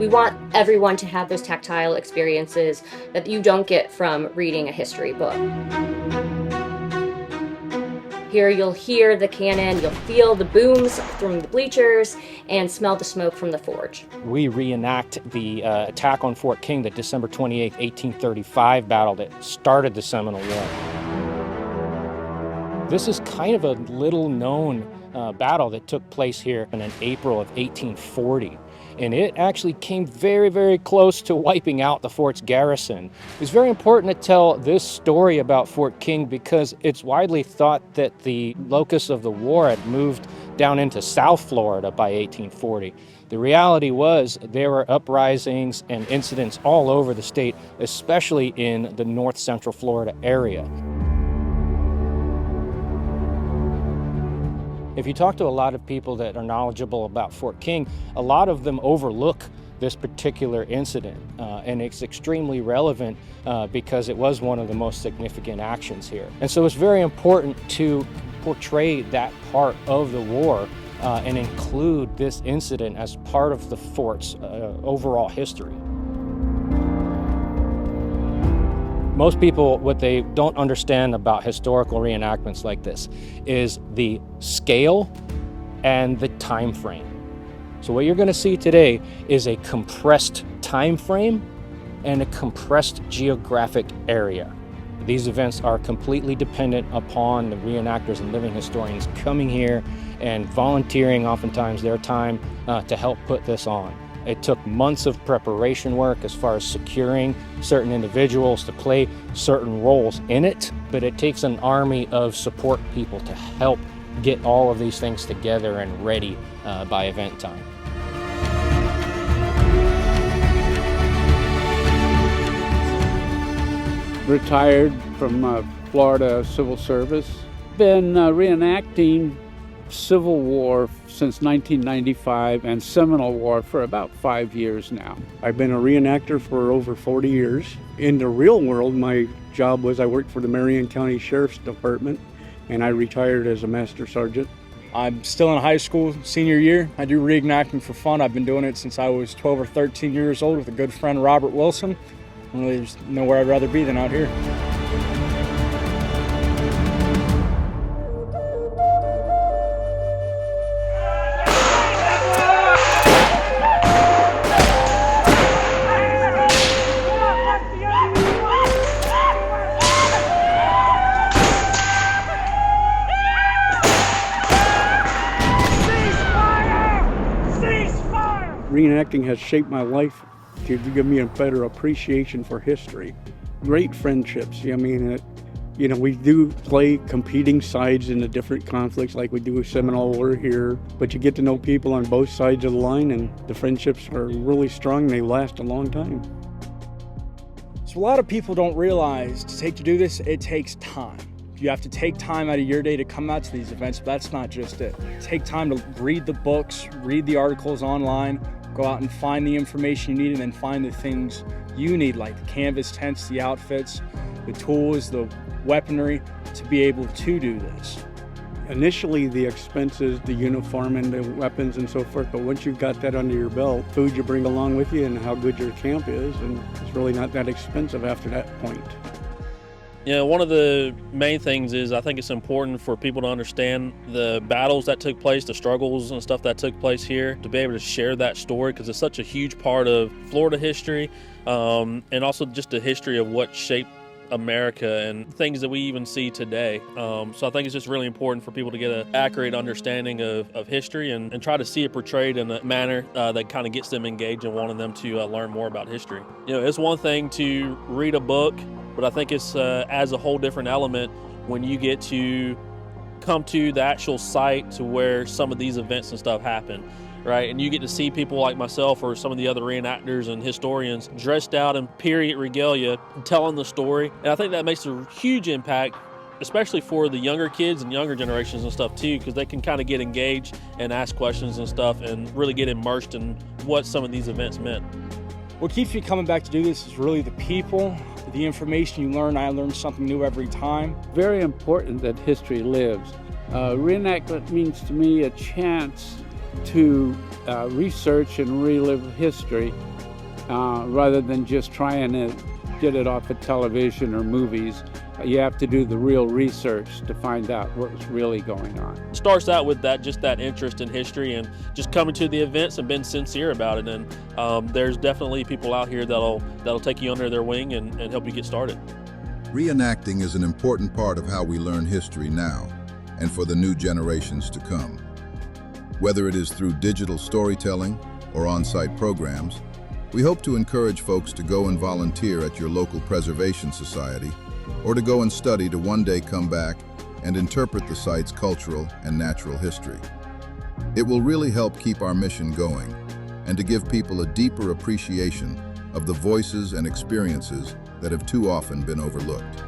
We want everyone to have those tactile experiences that you don't get from reading a history book. Here you'll hear the cannon, you'll feel the booms from the bleachers, and smell the smoke from the forge. We reenact the attack on Fort King, the December 28, 1835 battle that started the Seminole War. This is kind of a little-known battle that took place here in April of 1840. And it actually came very, very close to wiping out the fort's garrison. It's very important to tell this story about Fort King because it's widely thought that the locus of the war had moved down into South Florida by 1840. The reality was there were uprisings and incidents all over the state, especially in the north central Florida area. If you talk to a lot of people that are knowledgeable about Fort King, a lot of them overlook this particular incident, and it's extremely relevant because it was one of the most significant actions here. And so it's very important to portray that part of the war and include this incident as part of the fort's overall history. Most people, what they don't understand about historical reenactments like this is the scale and the time frame. So what you're going to see today is a compressed time frame and a compressed geographic area. These events are completely dependent upon the reenactors and living historians coming here and volunteering oftentimes their time to help put this on. It took months of preparation work as far as securing certain individuals to play certain roles in it, but it takes an army of support people to help get all of these things together and ready by event time. Retired from Florida Civil Service. Been reenacting Civil War since 1995 and Seminole War for about 5 years now. I've been a reenactor for over 40 years. In the real world, my job was I worked for the Marion County Sheriff's Department, and I retired as a Master Sergeant. I'm still in high school, senior year. I do reenacting for fun. I've been doing it since I was 12 or 13 years old with a good friend, Robert Wilson. Really, there's nowhere I'd rather be than out here. Reenacting has shaped my life to give me a better appreciation for history. Great friendships. I mean, we do play competing sides in the different conflicts like we do with Seminole War here, but you get to know people on both sides of the line and the friendships are really strong and they last a long time. So a lot of people don't realize to do this, it takes time. You have to take time out of your day to come out to these events, but that's not just it. Take time to read the books, read the articles online, go out and find the information you need, and then find the things you need, like the canvas tents, the outfits, the tools, the weaponry, to be able to do this. Initially, the expenses, the uniform and the weapons and so forth, but once you've got that under your belt, food you bring along with you and how good your camp is, and it's really not that expensive after that point. You know, one of the main things is I think it's important for people to understand the battles that took place, the struggles and stuff that took place here, to be able to share that story because it's such a huge part of Florida history and also just the history of what shaped America and things that we even see today. So I think it's just really important for people to get an accurate understanding of history and try to see it portrayed in a manner that kind of gets them engaged and wanting them to learn more about history. You know, it's one thing to read a book, but I think it's adds a whole different element when you get to come to the actual site to where some of these events and stuff happen, right? And you get to see people like myself or some of the other reenactors and historians dressed out in period regalia telling the story. And I think that makes a huge impact, especially for the younger kids and younger generations and stuff too, because they can kind of get engaged and ask questions and stuff and really get immersed in what some of these events meant. What keeps me coming back to do this is really the people, the information you learn. I learn something new every time. Very important that history lives. Reenactment means to me a chance to research and relive history rather than just trying to get it off of television or movies. You have to do the real research to find out what's really going on. It starts out with just that interest in history and just coming to the events and being sincere about it. And there's definitely people out here that'll take you under their wing and help you get started. Reenacting is an important part of how we learn history now and for the new generations to come. Whether it is through digital storytelling or on-site programs, we hope to encourage folks to go and volunteer at your local preservation society or to go and study to one day come back and interpret the site's cultural and natural history. It will really help keep our mission going and to give people a deeper appreciation of the voices and experiences that have too often been overlooked.